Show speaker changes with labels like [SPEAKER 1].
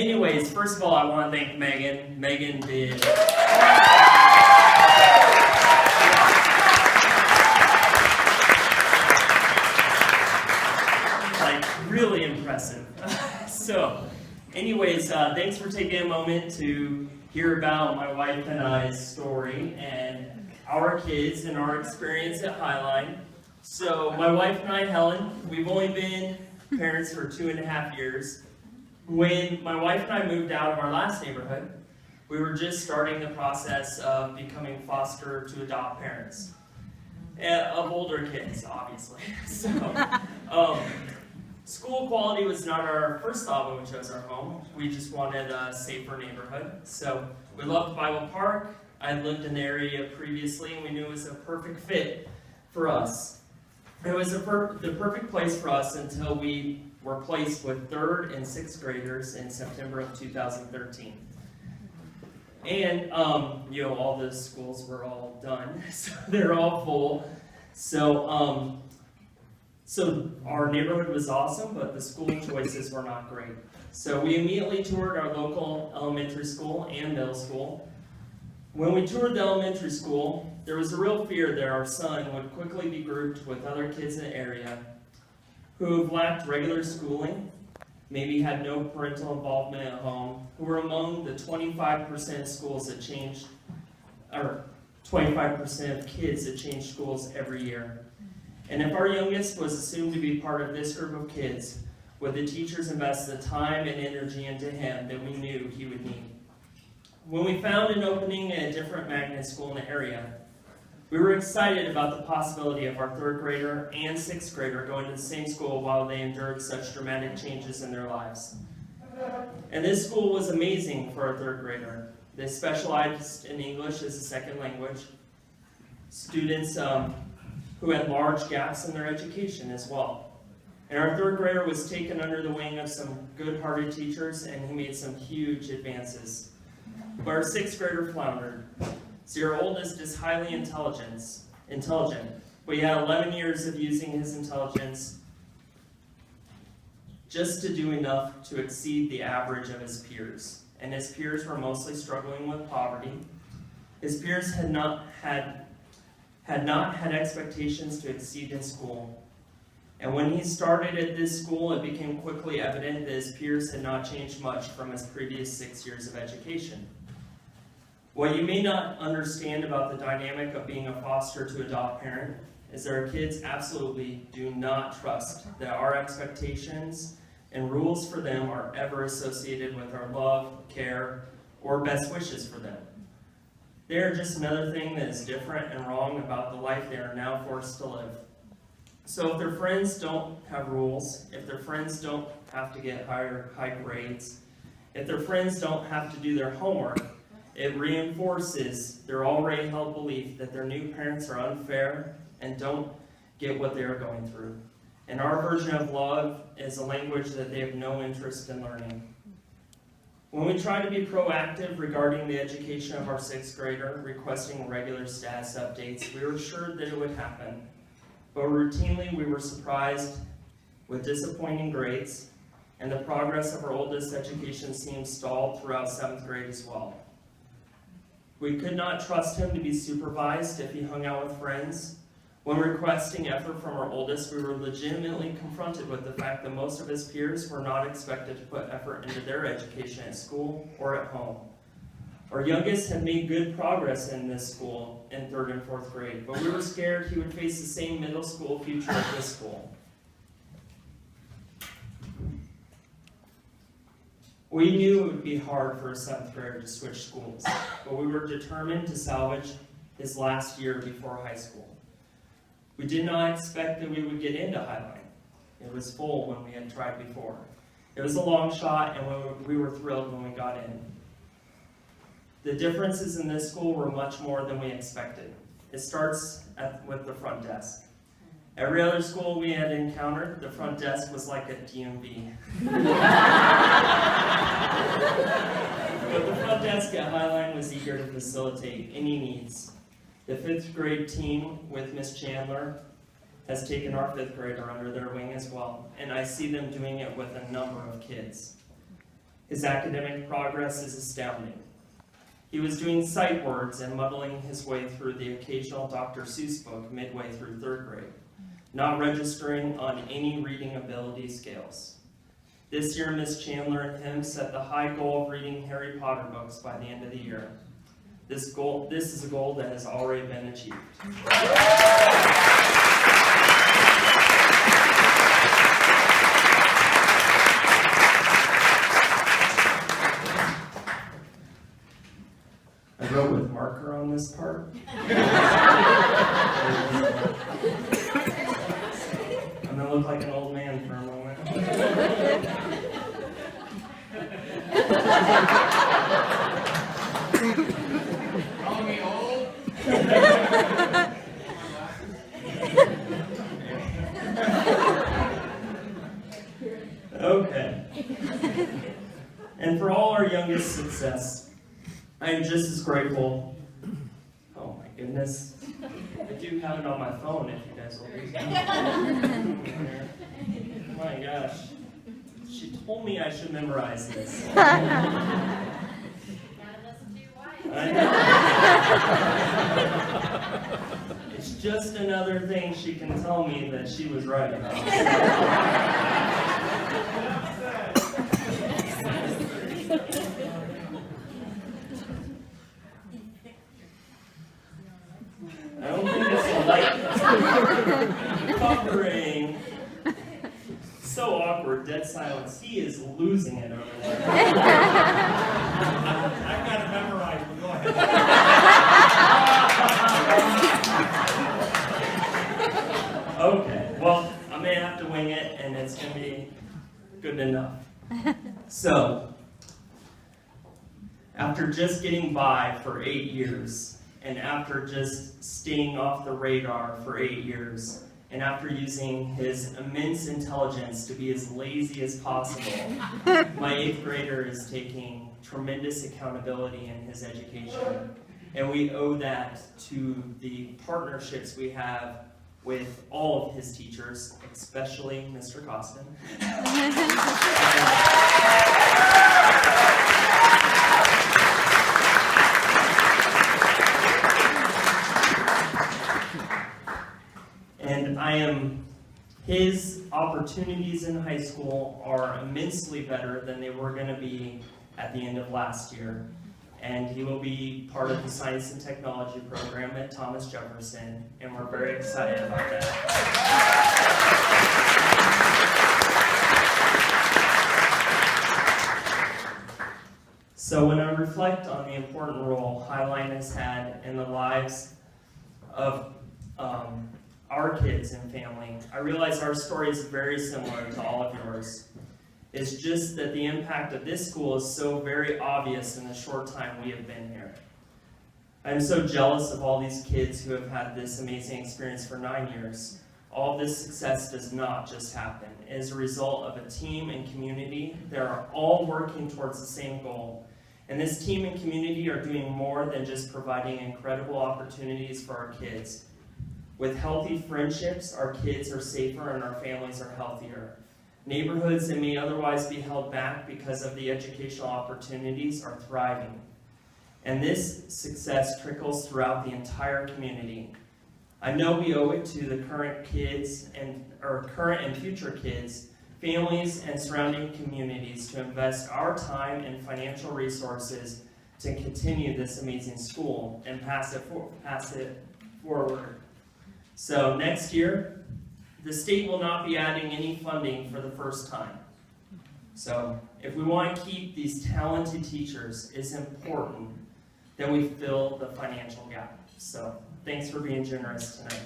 [SPEAKER 1] anyways, first of all, I want to thank Megan. Megan did really impressive. So, anyways, thanks for taking a moment to hear about my wife and I's story and our kids and our experience at Highline. So, my wife and I, Helen, we've only been parents for 2.5 years. When my wife and I moved out of our last neighborhood, we were just starting the process of becoming foster to adopt parents of older kids, obviously. So, school quality was not our first thought when we chose our home. We just wanted a safer neighborhood. So we loved Bible Park. I had lived in the area previously, and we knew it was a perfect fit for us. It was the perfect place for us until we were placed with 3rd and 6th graders in September of 2013. And, all the schools were all done, so they're all full. So our neighborhood was awesome, but the school choices were not great. So we immediately toured our local elementary school and middle school. When we toured the elementary school, there was a real fear that our son would quickly be grouped with other kids in the area who have lacked regular schooling, maybe had no parental involvement at home, who were among the 25% of schools that changed, or 25% of kids that change schools every year. And if our youngest was assumed to be part of this group of kids, would the teachers invest the time and energy into him that we knew he would need? When we found an opening at a different magnet school in the area, we were excited about the possibility of our 3rd grader and 6th grader going to the same school while they endured such dramatic changes in their lives. And this school was amazing for our 3rd grader. They specialized in English as a second language. Students who had large gaps in their education as well. And our 3rd grader was taken under the wing of some good-hearted teachers, and he made some huge advances. But our 6th grader floundered. See, our oldest is highly intelligent, but he had 11 years of using his intelligence just to do enough to exceed the average of his peers. And his peers were mostly struggling with poverty. His peers had not had expectations to exceed his school. And when he started at this school, it became quickly evident that his peers had not changed much from his previous 6 years of education. What you may not understand about the dynamic of being a foster to adopt parent is that our kids absolutely do not trust that our expectations and rules for them are ever associated with our love, care, or best wishes for them. They are just another thing that is different and wrong about the life they are now forced to live. So if their friends don't have rules, if their friends don't have to get high grades, if their friends don't have to do their homework, it reinforces their already held belief that their new parents are unfair and don't get what they are going through. And our version of love is a language that they have no interest in learning. When we tried to be proactive regarding the education of our 6th grader, requesting regular status updates, we were sure that it would happen. But routinely, we were surprised with disappointing grades, and the progress of our oldest education seemed stalled throughout 7th grade as well. We could not trust him to be supervised if he hung out with friends. When requesting effort from our oldest, we were legitimately confronted with the fact that most of his peers were not expected to put effort into their education at school or at home. Our youngest had made good progress in this school in 3rd and 4th grade, but we were scared he would face the same middle school future at this school. We knew it would be hard for a 7th grader to switch schools, but we were determined to salvage his last year before high school. We did not expect that we would get into Highline. It was full when we had tried before. It was a long shot, and we were thrilled when we got in. The differences in this school were much more than we expected. It starts with the front desk. Every other school we had encountered, the front desk was like a DMV. But the front desk at Highline was eager to facilitate any needs. The 5th grade team with Miss Chandler has taken our 5th grader under their wing as well, and I see them doing it with a number of kids. His academic progress is astounding. He was doing sight words and muddling his way through the occasional Dr. Seuss book midway through 3rd grade, not registering on any reading ability scales. This year, Ms. Chandler and him set the high goal of reading Harry Potter books by the end of the year. This is a goal that has already been achieved. I wrote with marker on this part. I'm gonna look like an old man for a moment.
[SPEAKER 2] Calling me old?
[SPEAKER 1] Okay. And for all our youngest success, I am just as grateful. Oh my goodness. I do have it on my phone if you guys will read it. Oh my gosh. She told me I should memorize this. I know. It's just another thing she can tell me that she was right about. I don't think it's a light covering. So awkward, dead silence. He is losing it over there.
[SPEAKER 2] I've got it memorized, but go ahead.
[SPEAKER 1] Okay, well, I may have to wing it, and it's going to be good enough. So, after just getting by for 8 years, and after just staying off the radar for 8 years, and after using his immense intelligence to be as lazy as possible, my 8th grader is taking tremendous accountability in his education. And we owe that to the partnerships we have with all of his teachers, especially Mr. Costin. And his opportunities in high school are immensely better than they were going to be at the end of last year. And he will be part of the Science and Technology program at Thomas Jefferson, and we're very excited about that. So when I reflect on the important role Highline has had in the lives of our kids and family, I realize our story is very similar to all of yours. It's just that the impact of this school is so very obvious in the short time we have been here. I'm so jealous of all these kids who have had this amazing experience for 9 years. All this success does not just happen. It is a result of a team and community that are all working towards the same goal. And this team and community are doing more than just providing incredible opportunities for our kids. With healthy friendships, our kids are safer and our families are healthier. Neighborhoods that may otherwise be held back because of the educational opportunities are thriving. And this success trickles throughout the entire community. I know we owe it to the current and future kids, families, and surrounding communities to invest our time and financial resources to continue this amazing school and pass it forward. So next year, the state will not be adding any funding for the first time. So if we want to keep these talented teachers, it's important that we fill the financial gap. So thanks for being generous tonight.